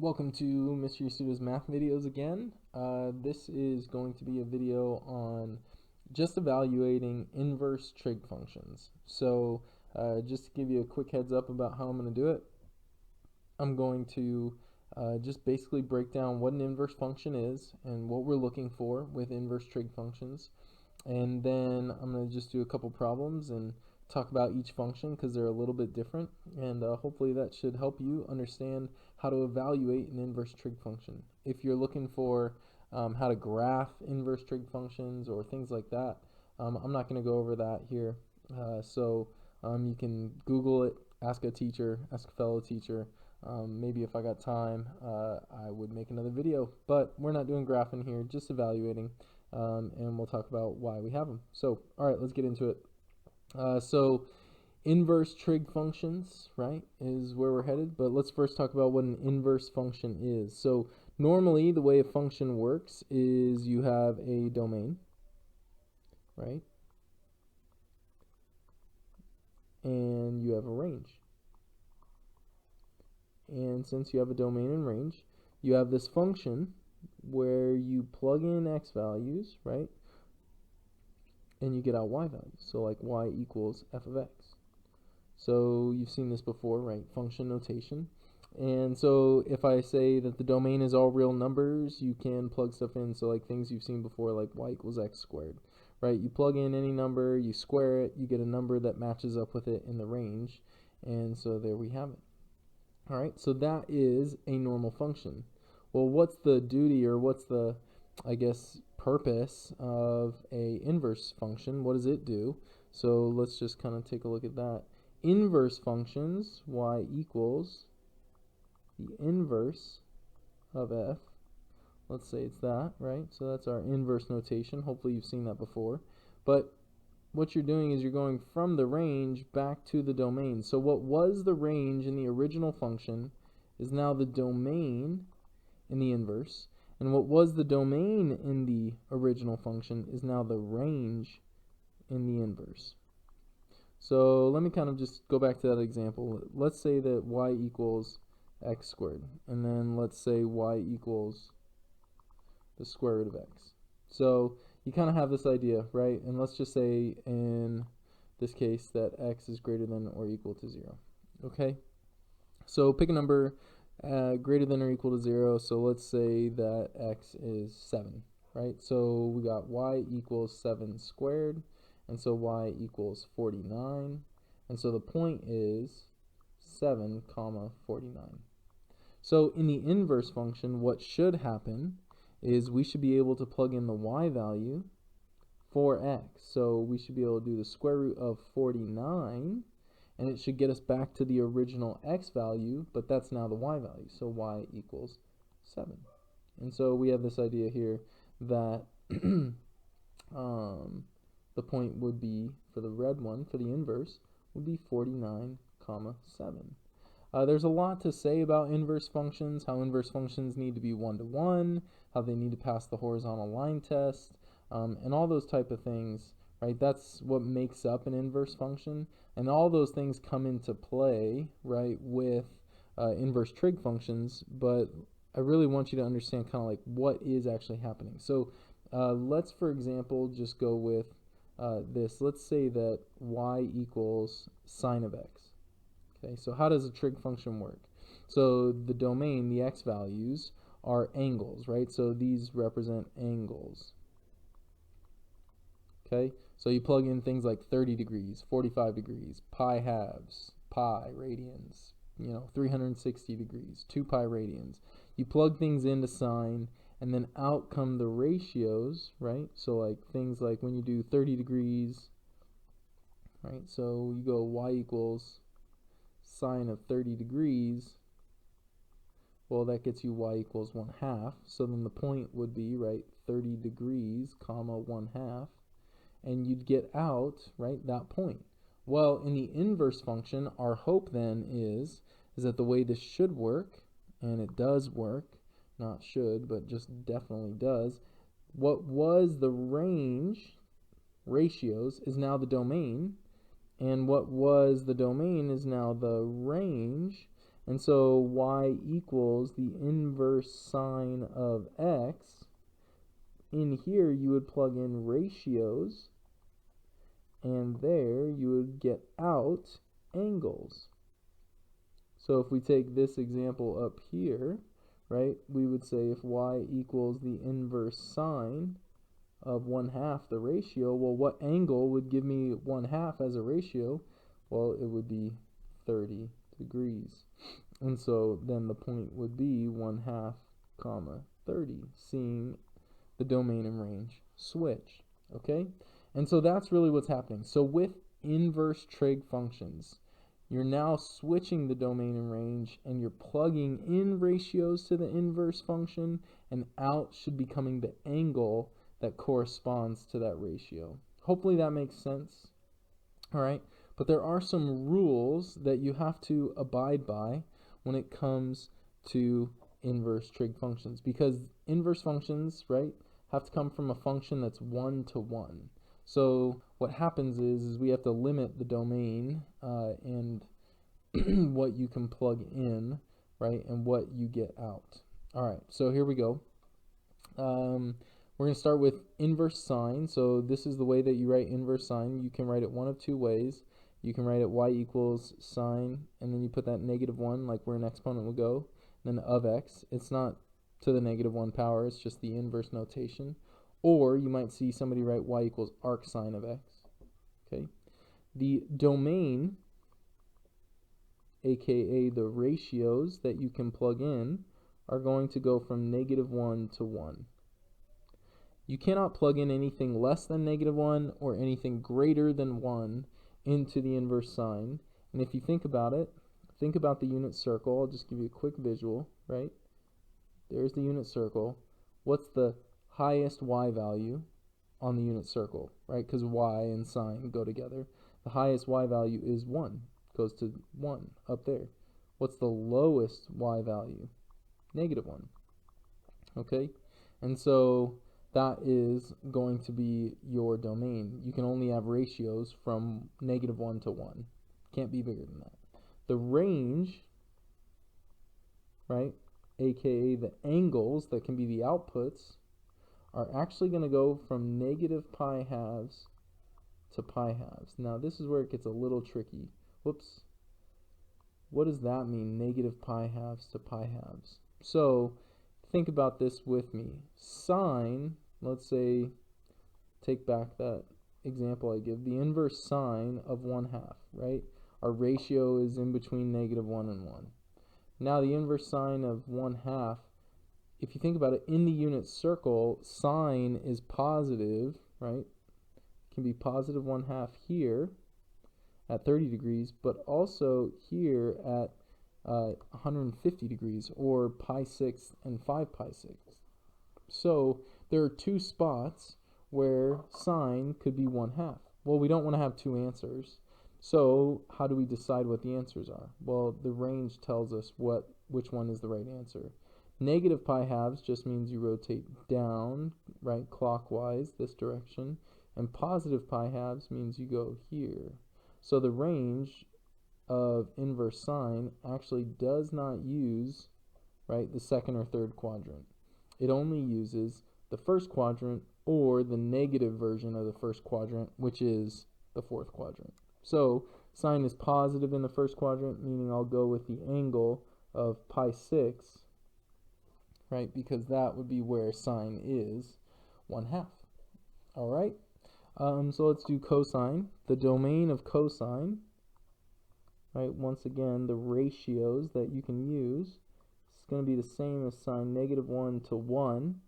Welcome to Mr. Yasuda's math videos again. This is going to be a video on just evaluating inverse trig functions. So just to give you a quick heads up about how I'm going to do it, I'm going to just basically break down what an inverse function is and what we're looking for with inverse trig functions. And then I'm going to just do a couple problems and talk about each function because they're a little bit different, and hopefully that should help you understand how to evaluate an inverse trig function. If you're looking for how to graph inverse trig functions or things like that, I'm not going to go over that here. So you can Google it, ask a teacher, ask a fellow teacher. Maybe if I got time, I would make another video, but we're not doing graphing here, just evaluating. And we'll talk about why we have them. So, all right, let's get into it. So inverse trig functions, right, is where we're headed. But let's first talk about what an inverse function is. So normally the way a function works is you have a domain, right, and you have a range. And since you have a domain and range, you have this function where you plug in x values, right, and you get out y values. So like y equals f of x. So you've seen this before, right? Function notation. And so if I say that the domain is all real numbers, you can plug stuff in. So like things you've seen before, like y equals x squared, right? You plug in any number, you square it, you get a number that matches up with it in the range. And so there we have it. All right, so that is a normal function. Well, what's the duty, or what's the, I guess, purpose of a inverse function? What does it do? So let's just kind of take a look at that. Inverse functions, y equals the inverse of f. Let's say it's that, right? So that's our inverse notation. Hopefully you've seen that before. But what you're doing is you're going from the range back to the domain. So what was the range in the original function is now the domain in the inverse. And what was the domain in the original function is now the range in the inverse. So let me kind of just go back to that example. Let's say that y equals x squared. And then let's say y equals the square root of x. So you kind of have this idea, right? And let's just say in this case that x is greater than or equal to 0. Okay? So pick a number greater than or equal to 0. So let's say that x is 7, right? So we got y equals 7 squared, and so y equals 49. And so the point is 7 comma 49. So in the inverse function, what should happen is we should be able to plug in the y value for x. So we should be able to do the square root of 49, and it should get us back to the original x value, but that's now the y value. So y equals 7. And so we have this idea here that the point would be, for the red one, for the inverse, would be 49 comma 7. There's a lot to say about inverse functions, how inverse functions need to be one-to-one, how they need to pass the horizontal line test, and all those type of things, right? That's what makes up an inverse function, and all those things come into play, right, with inverse trig functions, but I really want you to understand kind of like what is actually happening. So let's, for example, just go with this. Let's say that y equals sine of x. Okay, so how does a trig function work? So the domain, the x values, are angles, right? So these represent angles. Okay, so you plug in things like 30 degrees, 45 degrees, pi halves, pi radians, 360 degrees, 2 pi radians. You plug things into sine, and then out come the ratios, right? So like things like when you do 30 degrees, right? So you go y equals sine of 30 degrees, well, that gets you y equals 1/2. So then the point would be, right, 30 degrees comma 1/2, and you'd get out, right, that point. Well, in the inverse function, our hope then is that the way this should work, and it does work, not should, but just definitely does, what was the range, ratios, is now the domain, and what was the domain is now the range, And so y equals the inverse sine of x. In here you would plug in ratios, and there you would get out angles. So if we take this example up here, right, we would say if y equals the inverse sine of 1/2 the ratio, well, what angle would give me 1/2 as a ratio? Well, it would be 30 degrees. And so then the point would be 1/2, 30, seeing the domain and range switch, okay? And so that's really what's happening. So with inverse trig functions, you're now switching the domain and range, and you're plugging in ratios to the inverse function, and out should be coming the angle that corresponds to that ratio. Hopefully that makes sense. All right, but there are some rules that you have to abide by when it comes to inverse trig functions, because inverse functions, right, have to come from a function that's 1 to 1. So what happens is we have to limit the domain and what you can plug in, right, and what you get out. All right, so here we go. We're going to start with inverse sine. So this is the way that you write inverse sine. You can write it one of two ways. You can write it y equals sine, and then you put that -1, like where an exponent would go, then of x. It's not to the -1 power, it's just the inverse notation. Or you might see somebody write y equals arc sine of x. Okay. The domain, aka the ratios that you can plug in, are going to go from -1 to 1. You cannot plug in anything less than -1 or anything greater than 1 into the inverse sine. And if you think about it, think about the unit circle. I'll just give you a quick visual, right? There's the unit circle. What's the highest y value on the unit circle, right? Because y and sine go together. The highest y value is 1, goes to 1 up there. What's the lowest y value? -1, okay? And so that is going to be your domain. You can only have ratios from -1 to 1. Can't be bigger than that. The range, right, aka the angles that can be the outputs, are actually going to go from -π² to π². Now this is where it gets a little tricky. Whoops. What does that mean, -π² to π²? So think about this with me. Sine, let's say, take back that example I give, the inverse sine of 1/2, right? Our ratio is in between -1 and 1. Now the inverse sine of 1/2, if you think about it, in the unit circle, sine is positive, right? It can be positive 1/2 here at 30 degrees, but also here at 150 degrees, or π6 and 5π6. So there are two spots where sine could be 1/2. Well, we don't want to have two answers. So how do we decide what the answers are? Well, the range tells us which one is the right answer. -π² just means you rotate down, right, clockwise, this direction, and +π² means you go here. So the range of inverse sine actually does not use, right, the second or third quadrant. It only uses the first quadrant or the negative version of the first quadrant, which is the fourth quadrant. So sine is positive in the first quadrant, meaning I'll go with the angle of π6, right, because that would be where sine is 1/2. All right, so let's do cosine. The domain of cosine, right, once again, the ratios that you can use, it's going to be the same as sine -1 to 1.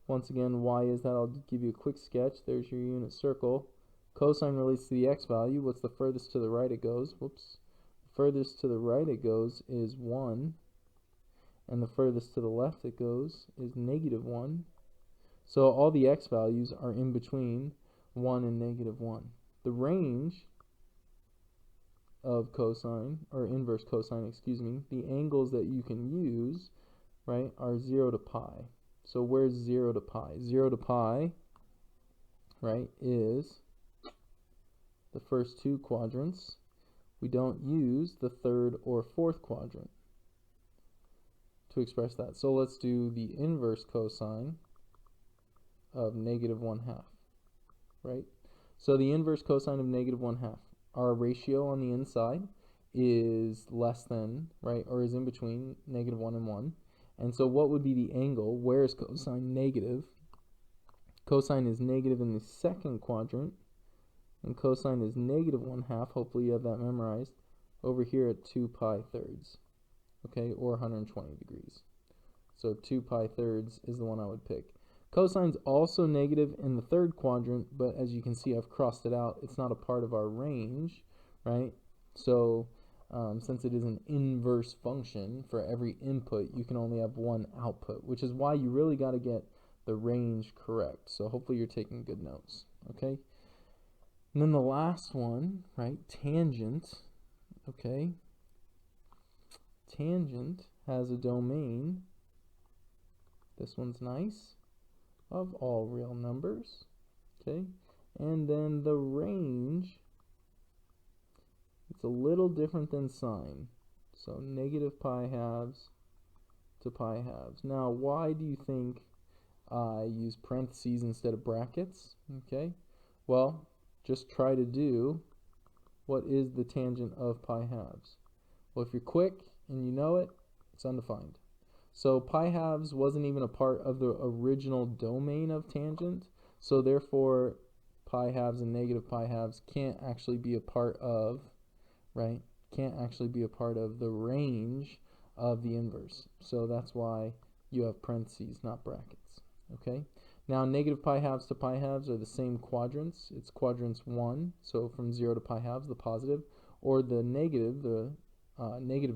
Once again, why is that? I'll give you a quick sketch. There's your unit circle. Cosine relates to the x value. What's the furthest to the right it goes? Whoops. The furthest to the right it goes is 1. And the furthest to the left it goes is -1. So all the x values are in between 1 and -1. The range of cosine, or inverse cosine, excuse me, the angles that you can use, right, are 0 to pi. So where's 0 to pi? 0 to pi, right, is the first two quadrants. we don't use the third or fourth quadrant to express that. So let's do the inverse cosine of negative 1/2, right? So the inverse cosine of negative 1/2, our ratio on the inside is less than, right, or is in between negative 1 and 1. And so what would be the angle? Where is cosine negative? Cosine is negative in the second quadrant, and cosine is negative 1/2. Hopefully you have that memorized over here at 2 pi thirds, okay, or 120 degrees. So 2 pi thirds is the one I would pick. Cosine's also negative in the third quadrant, but as you can see, I've crossed it out. It's not a part of our range, right? So since it is an inverse function, for every input, you can only have one output, which is why you really got to get the range correct. So hopefully you're taking good notes, okay? And then the last one, right, tangent, okay? Tangent has a domain, this one's nice, of all real numbers, okay? And then the range, it's a little different than sine. So negative pi halves to pi halves. Now, why do you think I use parentheses instead of brackets? Okay, well, just try to do what is the tangent of pi halves. Well, if you're quick and you know it, it's undefined. So pi halves wasn't even a part of the original domain of tangent, so therefore pi halves and negative pi halves can't actually be a part of, right? Can't actually be a part of the range of the inverse. So that's why you have parentheses, not brackets, okay? Now negative pi halves to pi halves are the same quadrants. It's quadrants 1, so from 0 to pi halves, the positive, or the negative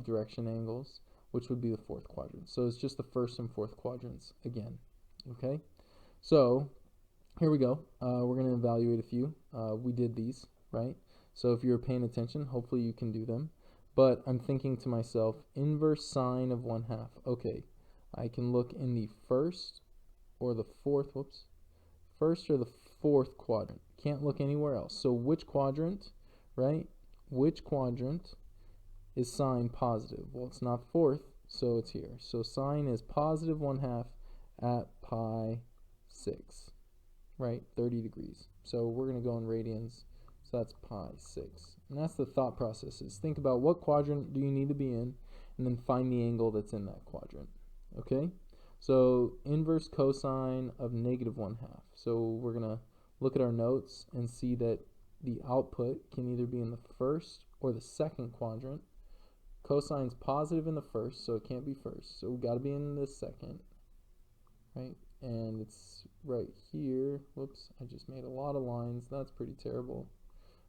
direction angles, which would be the fourth quadrant. So it's just the first and fourth quadrants again, okay? So here we go. We're going to evaluate a few. We did these, right? So if you're paying attention, hopefully you can do them. But I'm thinking to myself, inverse sine of 1/2. Okay, I can look in the first or the fourth, first or the fourth quadrant. Can't look anywhere else. So which quadrant, right? Which quadrant is sine positive? Well, it's not fourth, so it's here. So sine is positive 1/2 at pi 6, right? 30 degrees. So we're going to go in radians. So that's pi 6. And that's the thought process, is think about what quadrant do you need to be in, and then find the angle that's in that quadrant. Okay? So inverse cosine of negative 1/2. So we're going to look at our notes and see that the output can either be in the first or the second quadrant. Cosine's positive in the first, so it can't be first. So we've got to be in the second, right? And it's right here. Whoops, I just made a lot of lines. That's pretty terrible.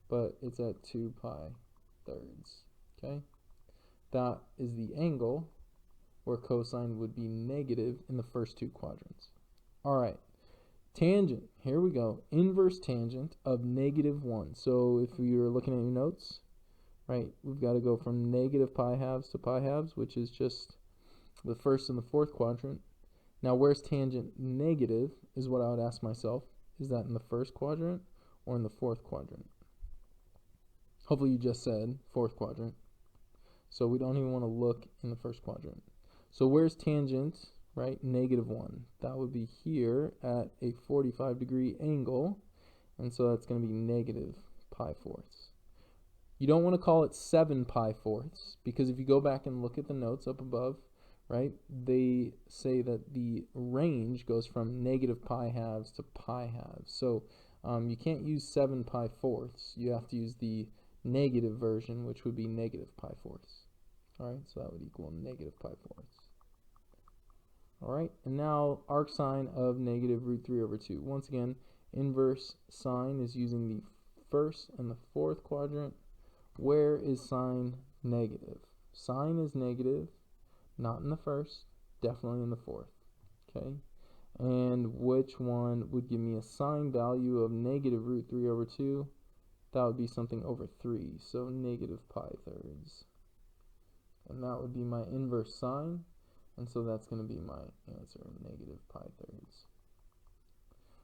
But it's at 2 pi thirds, okay? That is the angle where cosine would be negative in the first two quadrants. All right, tangent, here we go. Inverse tangent of negative 1. So if you're looking at your notes, right, we've got to go from negative pi halves to pi halves, which is just the first and the fourth quadrant. Now, where's tangent negative is what I would ask myself. Is that in the first quadrant or in the fourth quadrant? Hopefully you just said fourth quadrant. So we don't even want to look in the first quadrant. So where's tangent, right? Negative 1. That would be here at a 45-degree angle. And so that's going to be negative pi fourths. You don't want to call it 7 pi fourths, because if you go back and look at the notes up above, right, they say that the range goes from negative pi halves to pi halves. So you can't use 7 pi fourths. You have to use the negative version, which would be negative pi fourths. All right, so that would equal negative pi fourths. All right, and now arc sine of negative root 3 over 2. Once again, inverse sine is using the first and the fourth quadrant. Where is sine negative? Sine is negative, not in the first, definitely in the fourth, okay? And which one would give me a sine value of negative root 3 over 2? That would be something over 3, so negative pi thirds. And that would be my inverse sine, and so that's going to be my answer, negative pi thirds.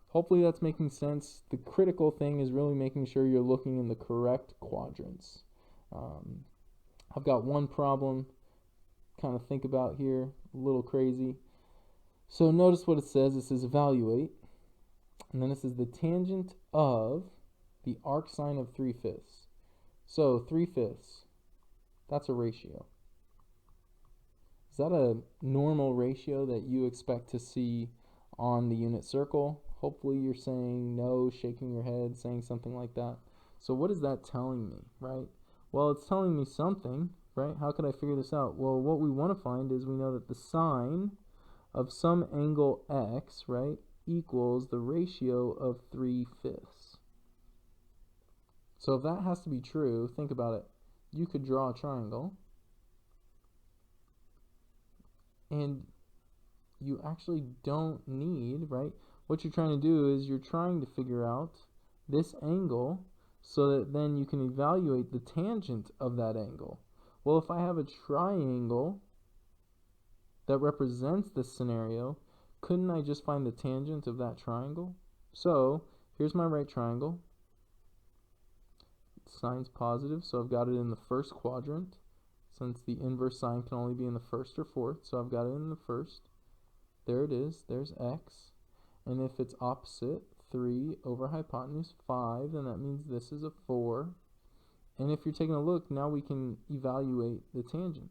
Hopefully that's making sense. The critical thing is really making sure you're looking in the correct quadrants. I've got one problem kind of think about here, a little crazy. So notice what it says. It says evaluate, and then it says the tangent of the arc sine of 3/5. So 3/5, that's a ratio. Is that a normal ratio that you expect to see on the unit circle? Hopefully you're saying no, shaking your head, saying something like that. So what is that telling me, right? Well, it's telling me something, right? How could I figure this out? Well, what we want to find is we know that the sine of some angle x, right, equals the ratio of 3/5. So if that has to be true, think about it. You could draw a triangle, and you actually don't need, right? What you're trying to do is you're trying to figure out this angle so that then you can evaluate the tangent of that angle. Well, if I have a triangle that represents this scenario, couldn't I just find the tangent of that triangle? So here's my right triangle. Sine's positive, so I've got it in the first quadrant, since the inverse sine can only be in the first or fourth, so I've got it in the first. There it is, there's x. And if it's opposite, 3 over hypotenuse 5, then that means this is a 4. And if you're taking a look, now we can evaluate the tangent.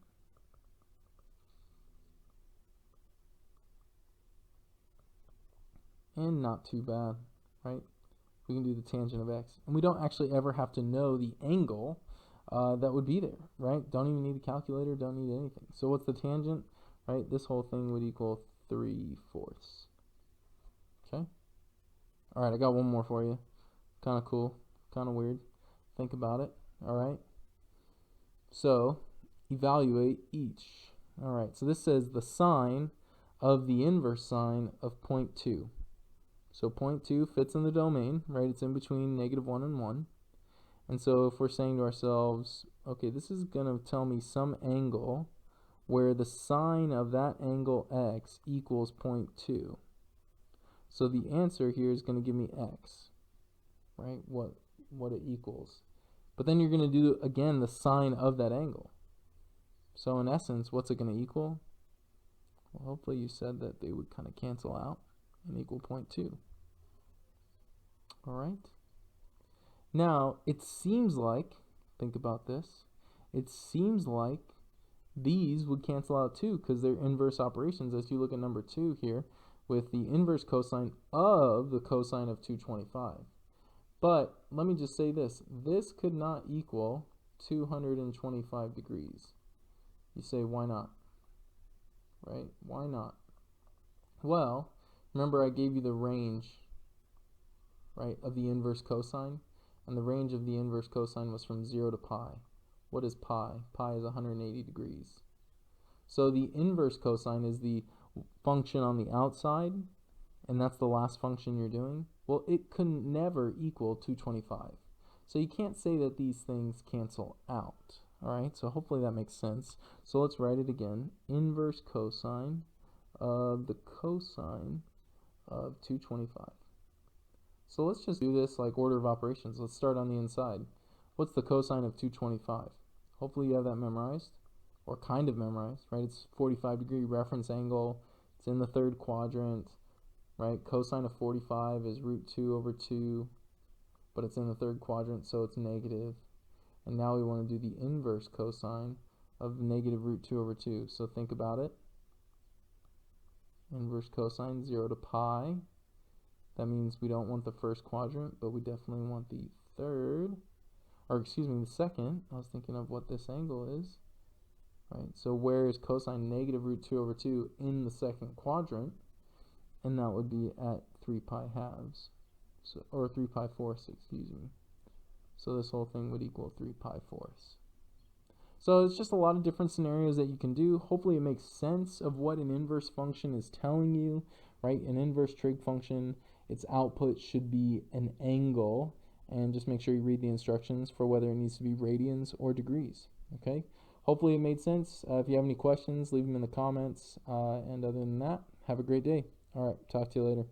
And not too bad, right? We can do the tangent of x. And we don't actually ever have to know the angle that would be there, right? Don't even need a calculator, don't need anything. So what's the tangent, right? This whole thing would equal 3/4. Okay? All right, I got one more for you. Kind of cool, kind of weird. Think about it, all right? So evaluate each. All right, so this says the sine of the inverse sine of 0.2. So 0.2 fits in the domain, right? It's in between -1 and 1. And so if we're saying to ourselves, okay, this is going to tell me some angle where the sine of that angle x equals 0.2. So the answer here is going to give me x, right? What it equals. But then you're going to do, again, the sine of that angle. So in essence, what's it going to equal? Well, hopefully you said that they would kind of cancel out and equal 0.2. All right. Now, it seems like, think about this, it seems like these would cancel out too because they're inverse operations. As you look at number 2 here, with the inverse cosine of the cosine of 225. But let me just say this. This could not equal 225 degrees. You say, why not? Right? Why not? Well, remember I gave you the range, right, of the inverse cosine? And the range of the inverse cosine was from 0 to pi. What is pi? Pi is 180 degrees. So the inverse cosine is the function on the outside, and that's the last function you're doing. Well, it could never equal 225. So you can't say that these things cancel out. All right, so hopefully that makes sense. So let's write it again. Inverse cosine of the cosine of 225. So let's just do this like order of operations. Let's start on the inside. What's the cosine of 225? Hopefully you have that memorized, or kind of memorized, right? It's 45-degree reference angle. It's in the third quadrant, right? Cosine of 45 is root 2 over 2, but it's in the third quadrant, so it's negative. And now we want to do the inverse cosine of negative root 2 over 2. So think about it. Inverse cosine, 0 to pi. That means we don't want the first quadrant, but we definitely want the third, or excuse me, the second. I was thinking of what this angle is, right? So where is cosine negative root 2 over 2 in the second quadrant? And that would be at 3 pi halves, so, or 3 pi fourths, excuse me. So this whole thing would equal 3 pi fourths. So it's just a lot of different scenarios that you can do. Hopefully it makes sense of what an inverse function is telling you, right? An inverse trig function, its output should be an angle, and just make sure you read the instructions for whether it needs to be radians or degrees, okay? Hopefully it made sense. If you have any questions, leave them in the comments, and other than that, have a great day. All right, talk to you later.